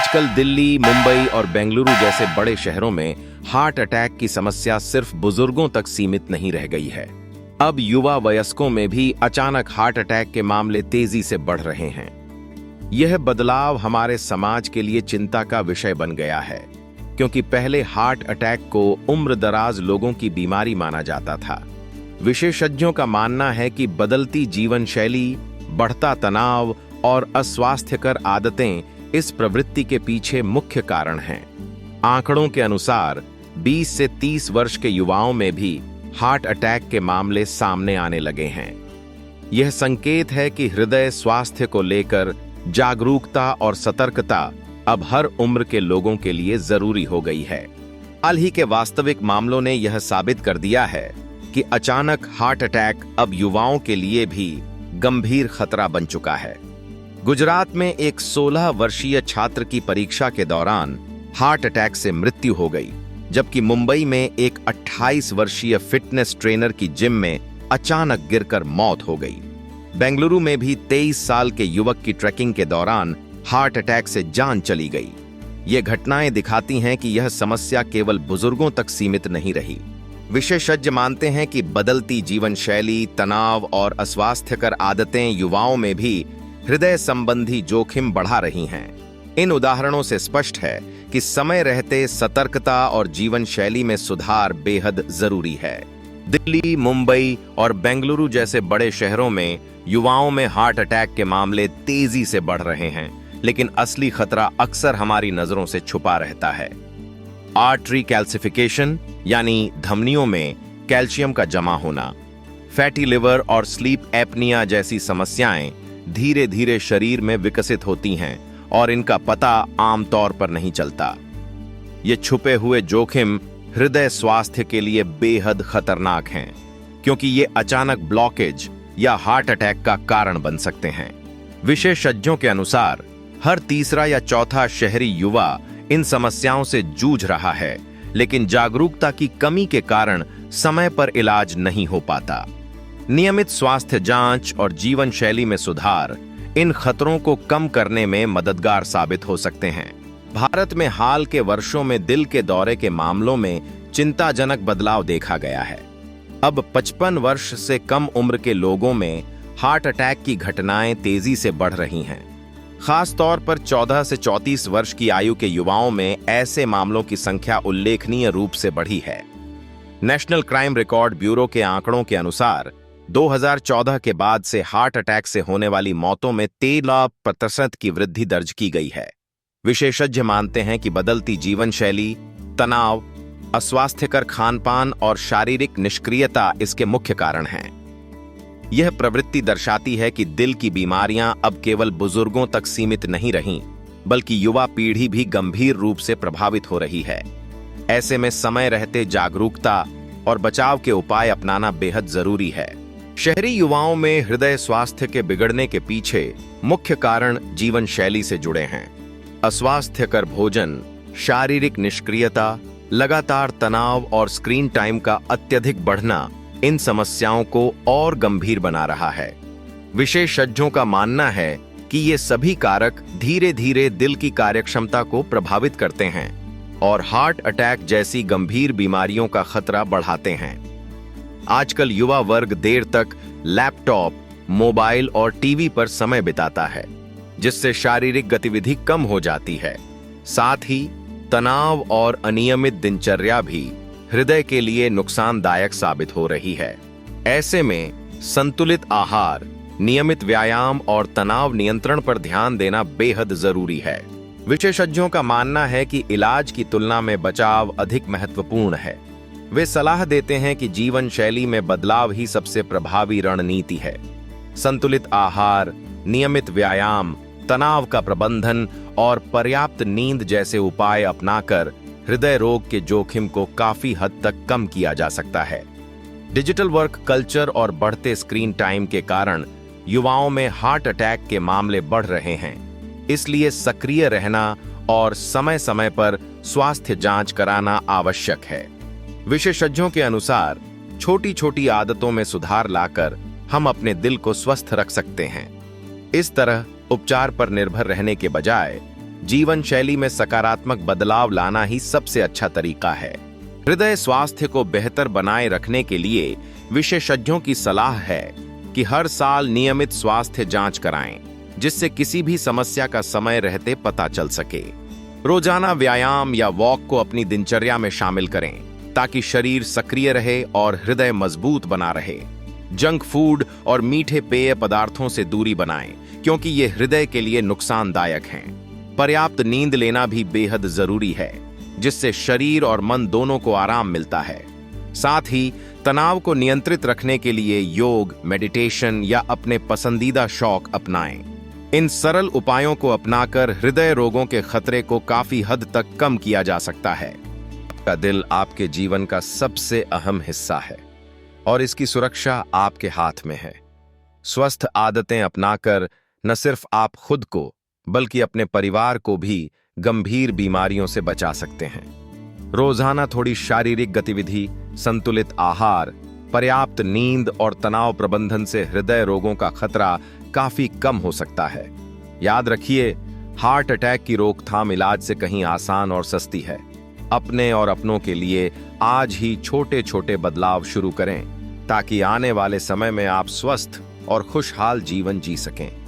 आजकल दिल्ली, मुंबई और बेंगलुरु जैसे बड़े शहरों में हार्ट अटैक की समस्या सिर्फ बुजुर्गों तक सीमित नहीं रह गई है। अब युवा वयस्कों में भी अचानक हार्ट अटैक के मामले तेजी से बढ़ रहे हैं। यह बदलाव हमारे समाज के लिए चिंता का विषय बन गया है, क्योंकि पहले हार्ट अटैक को उम्रदराज लोगों की बीमारी माना जाता था। विशेषज्ञों का मानना है कि बदलती जीवन शैली, बढ़ता तनाव और अस्वास्थ्यकर आदतें इस प्रवृत्ति के पीछे मुख्य कारण हैं। आंकड़ों के अनुसार 20 से 30 वर्ष के युवाओं में भी हार्ट अटैक के मामले सामने आने लगे हैं। यह संकेत है कि हृदय स्वास्थ्य को लेकर जागरूकता और सतर्कता अब हर उम्र के लोगों के लिए जरूरी हो गई है। हाल ही के वास्तविक मामलों ने यह साबित कर दिया है कि अचानक हार्ट अटैक अब युवाओं के लिए भी गंभीर खतरा बन चुका है। गुजरात में एक 16 वर्षीय छात्र की परीक्षा के दौरान हार्ट अटैक से मृत्यु हो गई, जबकि मुंबई में एक 28 वर्षीय फिटनेस ट्रेनर की जिम में अचानक गिरकर मौत हो गई। बेंगलुरु में भी 23 साल के युवक की ट्रैकिंग के दौरान हार्ट अटैक से जान चली गई। ये घटनाएं दिखाती हैं कि यह समस्या केवल बुजुर्गों तक सीमित नहीं रही। विशेषज्ञ मानते हैं कि बदलती जीवन शैली, तनाव और अस्वास्थ्यकर आदतें युवाओं में भी हृदय संबंधी जोखिम बढ़ा रही हैं। इन उदाहरणों से स्पष्ट है कि समय रहते सतर्कता और जीवन शैली में सुधार बेहद जरूरी है। दिल्ली, मुंबई और बेंगलुरु जैसे बड़े शहरों में युवाओं में हार्ट अटैक के मामले तेजी से बढ़ रहे हैं, लेकिन असली खतरा अक्सर हमारी नजरों से छुपा रहता है। आर्टरी कैल्सिफिकेशन यानी धमनियों में कैल्शियम का जमा होना, फैटी लिवर और स्लीप एपनिया जैसी समस्याएं धीरे धीरे शरीर में विकसित होती हैं और इनका पता आमतौर पर नहीं चलता। ये छुपे हुए जोखिम हृदय स्वास्थ्य के लिए बेहद खतरनाक हैं, क्योंकि ये अचानक ब्लॉकेज या हार्ट अटैक का कारण बन सकते हैं। विशेषज्ञों के अनुसार हर तीसरा या चौथा शहरी युवा इन समस्याओं से जूझ रहा है, लेकिन जागरूकता की कमी के कारण समय पर इलाज नहीं हो पाता। नियमित स्वास्थ्य जांच और जीवन शैली में सुधार इन खतरों को कम करने में मददगार साबित हो सकते हैं। भारत में हाल के वर्षों में दिल के दौरे के मामलों में चिंताजनक बदलाव देखा गया है। अब 55 वर्ष से कम उम्र के लोगों में हार्ट अटैक की घटनाएं तेजी से बढ़ रही हैं। खास तौर पर 14 से 34 वर्ष की आयु के युवाओं में ऐसे मामलों की संख्या उल्लेखनीय रूप से बढ़ी है। नेशनल क्राइम रिकॉर्ड ब्यूरो के आंकड़ों के अनुसार 2014 के बाद से हार्ट अटैक से होने वाली मौतों में 13% की वृद्धि दर्ज की गई है। विशेषज्ञ मानते हैं कि बदलती जीवन शैली, तनाव, अस्वास्थ्यकर खानपान और शारीरिक निष्क्रियता इसके मुख्य कारण हैं। यह प्रवृत्ति दर्शाती है कि दिल की बीमारियां अब केवल बुजुर्गों तक सीमित नहीं रहीं, बल्कि युवा पीढ़ी भी गंभीर रूप से प्रभावित हो रही है। ऐसे में समय रहते जागरूकता और बचाव के उपाय अपनाना बेहद जरूरी है। शहरी युवाओं में हृदय स्वास्थ्य के बिगड़ने के पीछे मुख्य कारण जीवन शैली से जुड़े हैं। अस्वास्थ्यकर भोजन, शारीरिक निष्क्रियता, लगातार तनाव और स्क्रीन टाइम का अत्यधिक बढ़ना इन समस्याओं को और गंभीर बना रहा है। विशेषज्ञों का मानना है कि ये सभी कारक धीरे धीरे दिल की कार्यक्षमता को प्रभावित करते हैं और हार्ट अटैक जैसी गंभीर बीमारियों का खतरा बढ़ाते हैं। आजकल युवा वर्ग देर तक लैपटॉप, मोबाइल और टीवी पर समय बिताता है, जिससे शारीरिक गतिविधि कम हो जाती है। साथ ही तनाव और अनियमित दिनचर्या भी हृदय के लिए नुकसानदायक साबित हो रही है। ऐसे में संतुलित आहार, नियमित व्यायाम और तनाव नियंत्रण पर ध्यान देना बेहद जरूरी है। विशेषज्ञों का मानना है कि इलाज की तुलना में बचाव अधिक महत्वपूर्ण है। वे सलाह देते हैं कि जीवन शैली में बदलाव ही सबसे प्रभावी रणनीति है। संतुलित आहार, नियमित व्यायाम, तनाव का प्रबंधन और पर्याप्त नींद जैसे उपाय अपनाकर हृदय रोग के जोखिम को काफी हद तक कम किया जा सकता है। डिजिटल वर्क कल्चर और बढ़ते स्क्रीन टाइम के कारण युवाओं में हार्ट अटैक के मामले बढ़ रहे हैं। इसलिए सक्रिय रहना और समय समय पर स्वास्थ्य जांच कराना आवश्यक है। विशेषज्ञों के अनुसार छोटी छोटी आदतों में सुधार लाकर हम अपने दिल को स्वस्थ रख सकते हैं। इस तरह उपचार पर निर्भर रहने के बजाय जीवन शैली में सकारात्मक बदलाव लाना ही सबसे अच्छा तरीका है। हृदय स्वास्थ्य को बेहतर बनाए रखने के लिए विशेषज्ञों की सलाह है कि हर साल नियमित स्वास्थ्य जांच कराएं, जिससे किसी भी समस्या का समय रहते पता चल सके। रोजाना व्यायाम या वॉक को अपनी दिनचर्या में शामिल करें ताकि शरीर सक्रिय रहे और हृदय मजबूत बना रहे। जंक फूड और मीठे पेय पदार्थों से दूरी बनाएं, क्योंकि ये हृदय के लिए नुकसानदायक हैं। पर्याप्त नींद लेना भी बेहद जरूरी है, जिससे शरीर और मन दोनों को आराम मिलता है। साथ ही तनाव को नियंत्रित रखने के लिए योग, मेडिटेशन या अपने पसंदीदा शौक अपनाएं। इन सरल उपायों को अपनाकर हृदय रोगों के खतरे को काफी हद तक कम किया जा सकता है। आपका दिल आपके जीवन का सबसे अहम हिस्सा है और इसकी सुरक्षा आपके हाथ में है। स्वस्थ आदतें अपनाकर न सिर्फ आप खुद को बल्कि अपने परिवार को भी गंभीर बीमारियों से बचा सकते हैं। रोजाना थोड़ी शारीरिक गतिविधि, संतुलित आहार, पर्याप्त नींद और तनाव प्रबंधन से हृदय रोगों का खतरा काफी कम हो सकता है। याद रखिए, हार्ट अटैक की रोकथाम इलाज से कहीं आसान और सस्ती है। अपने और अपनों के लिए आज ही छोटे छोटे बदलाव शुरू करें ताकि आने वाले समय में आप स्वस्थ और खुशहाल जीवन जी सकें।